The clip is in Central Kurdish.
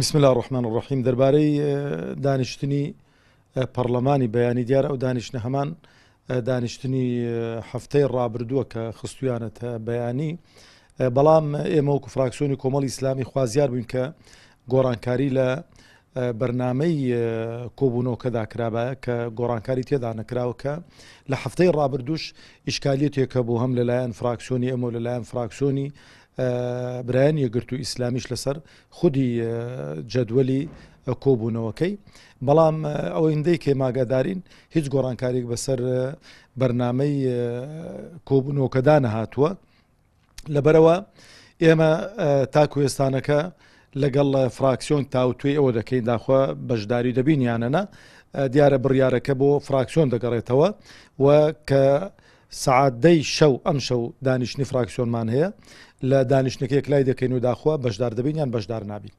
بسم الله الرحمن الرحیم دەربارەی دانیشتنی پەرلەمانی بەیانی دیارە ئەو دانیشتنە هەمان دانیشتنی هەفتەی ڕابردووە کە خستویانەتە بەیانی، بەڵام ئێمە وەکو فراکسیۆنی کۆمەڵی ئیسلامی خوازیار بووین کە گۆڕانکاری لە بەرنامەی کۆبوونەوەکەدا کرابە کە گۆڕانکاری تێدا نەکراوە کە لە هەفتەی ڕابردووش ئیشکالیەتێکە بوو هەم لەلایەن فراکسیۆنی ئەمە و لەلایەن فراکسیۆنی برایان یەکگرت و ئیسلامیش لەسەر خودی جەدوەلی کۆبوونەوەکەی، بەڵام ئەوەندەی کێماگادارین هیچ گۆڕانکارێک بەسەر بەرنامەی کۆبوونەوەکەدا نەهاتووە. لەبەرەوە ئێمە تا کوێستانەکە لەگەڵ فراکسیۆن تاوتوێ ئەوە دەکەین داخوا بەشداری دەبینیانەنە، دیارە بڕیارەکە بۆ فراکسیۆن دەگەڕێتەوە و کە سعادەی شەو ئەم شەو دانیشتنی فراکسیۆنمان هەیە لە دانیشتنەکەیەک لای دەکەین و داخوا بەشدار دەبین یان بەشدار نابین.